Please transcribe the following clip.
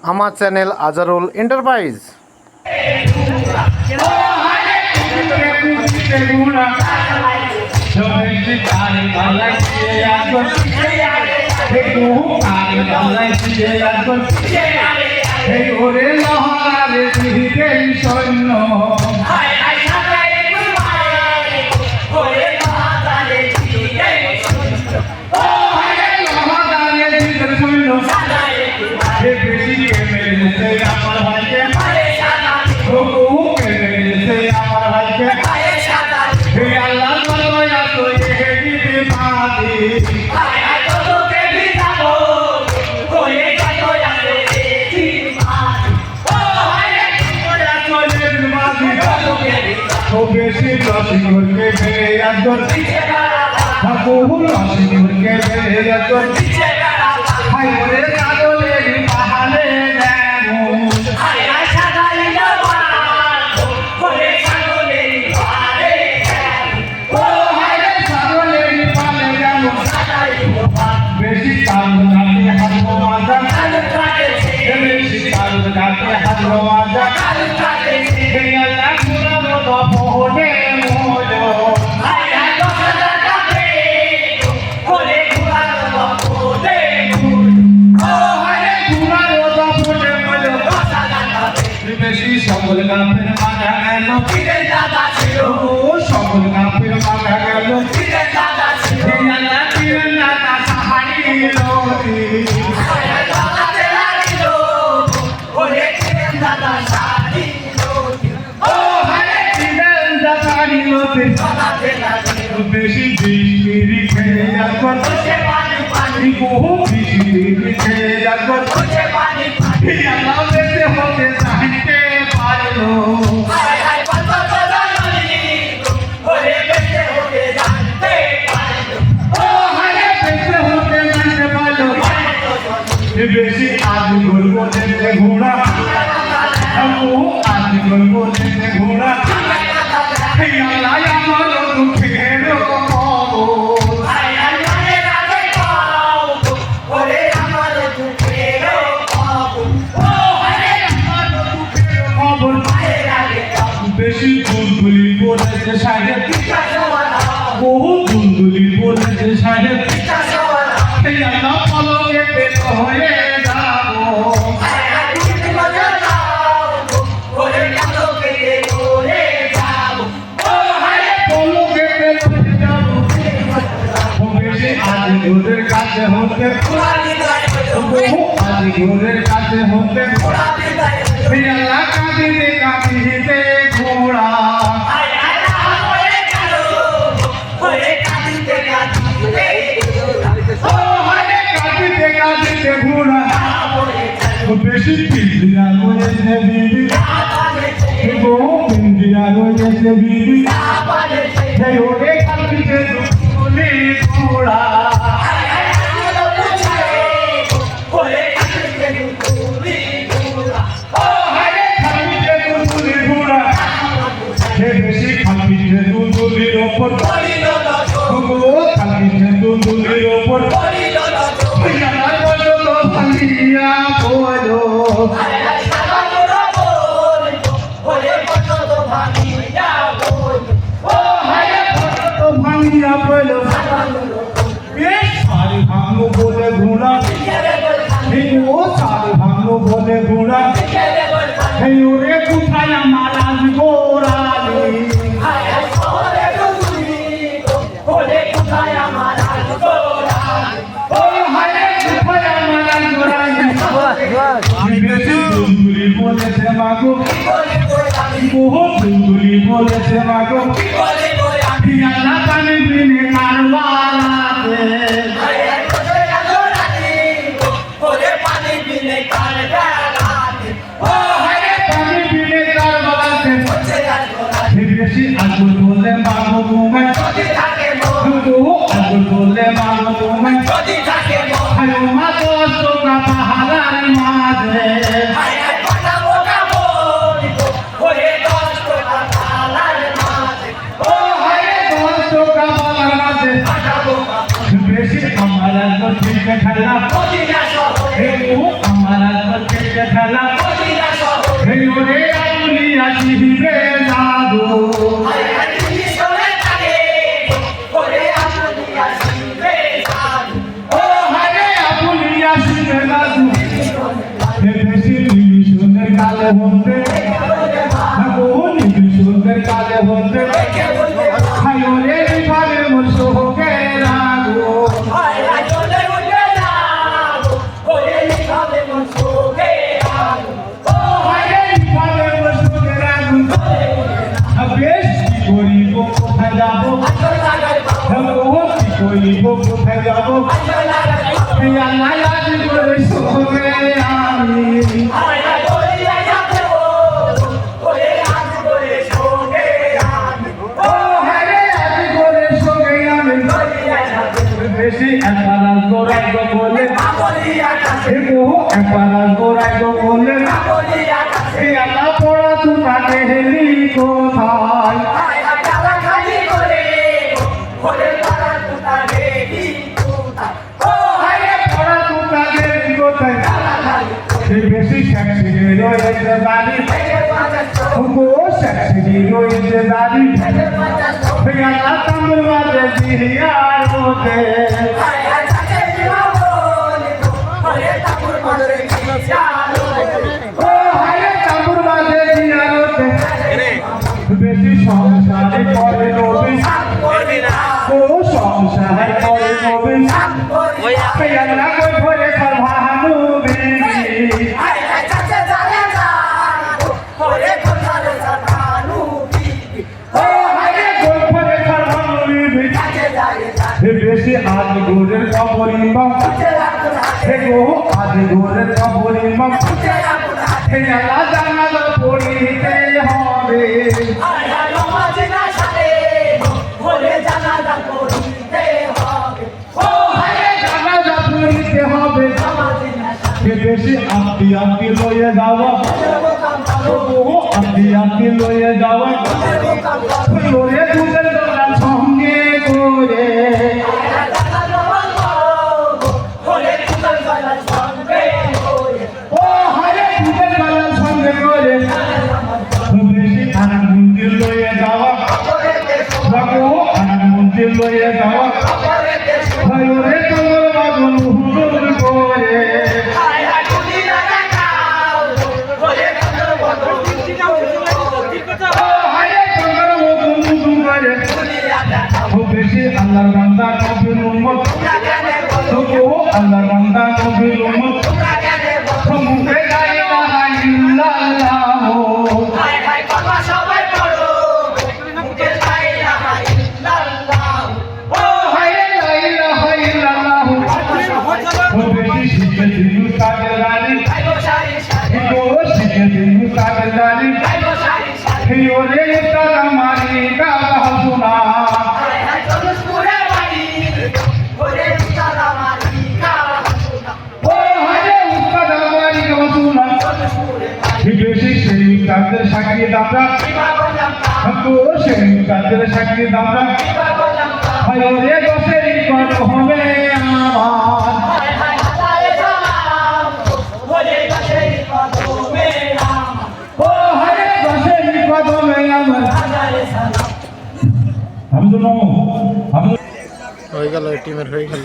আমার channel Azharul enterprise. সকল গাফের মারা গেল দাদা ছিল, সকল গাফের মারা গেল দাদা ছিল, দাদা সাহারিল বেশি বৃষ্টির খেয়ে যাচ্ছ বহু বৃষ্টির খেয়ে যাচ্ছ হতে চাইতে পারলো বেশি আজ গল্প দেখতে ঘোড়া আজ গল্প দেখতে ঘোড়া আমার দুঃখের বেশি দুলদুলি বলেছে সাহেব, বহু দুলদুলি বলেছে সাহেব পলকে পেট হয়ে যাবো পলকে পেট হয়ে যাবো বেশি আজ ঘোরের কাছে হতে বহু আজ ঘোরের কাছে হতে কাঁদিতে কাঁদিতে ঘোড়া বেশি পিন্দিরা রয়েছে বিবি, পিন্দিরা রয়েছে বিবি ওরে কাঁদিতে দুলি ঘোড়া বেশি খালিতে দুলির ওপর খালিতে দুলির ওপর ভাঙিয়া বলো ভাঙিয়া বলো সারি ভাঙলো বলে ঘোড়া ও সারি ভাঙলো বলে ঘোড়া ওরে কোথায় আমার আজ গোড়ালি দুলদুলি বলেছে মাগো বহু দুলদুলি বলেছে মাগো আল্লাহ পানি বিনে কারবালাতে পানি বিনে কারবালাতে বেশি আগুন বলে মাগো তোমায় আগুন বলে মাগো তোমায় মা দোস্ত কা পাহাড়ের মাঝে বেশি আমার ঠিক খেলা আমার খেলা এই ওরে আগুলিয়া শিবে জাদু ও হরে আগুলিয়া শিবে জাদু হে বেশি নিবিষণের কালে হতে ও নিবিষণের কালে হতে হাই ওরে বিভাগে মোর সোহকে রাগো কোথায় যাবো কোথায় যাবো আমি বেশি একবার গোড়াই গো বলে একবার গোড়াই গো বলে আল্লাহ পড়া তু কাটে হেলি কোথায় বেশি সেক্সি রয়েছে দাঁড়ি গো সেক্সি রয়েছে দাঁড়ি আল্লাহ তামুর মাঝে দিয়ার মধ্যে বেশি সংসারে করে নবী ও সংসারে করে নবী আল্লাহ কই ভরে সর্বানু বেশি আজ গোরের কবরিম্বম হে গো আজ গোরের কবরিম্বম হে আল্লাহ জানালা পড়িতে হবে জানালা পড়িতে হবে হে বেশি আপনি আপনি লয়ে যাওয়া আপনি আপনি লয়ে যাওয়া লয়ে দুধের দোকান সঙ্গে করে ও হরে দুধের দোকান সঙ্গে করে বেশি আনন্দ মন্দির লয়ে যাওয়া আনন্দ মন্দির লয়ে যাওয়া হরে তোমার বাগুন হুজুর করে বেশি আল্লাহর বান্দা নবীর উম্মত ও আল্লাহর বান্দা নবীর উম্মত মুখে লা ইলাহা ইল্লাল্লাহ হায় হায় বাবা সবাই পড়ো মুখে লা ইলাহা ইল্লাল্লাহ ও হায় লা ইলাহা ইল্লাল্লাহ ও বেশি শিখে দিনু সাগর রানী ও শিখে দিনু সাগর রানী হে ওরে তারা মারি গাওয়া শোনা বেশি সেই তাদের সাক্ষী দামরা সেই তাদের সাক্ষী দামরা হয় রে দশের কত হবে আমার ও হরে দশের কত হবে আমার হয়ে গেল টিমের হয়ে গেল।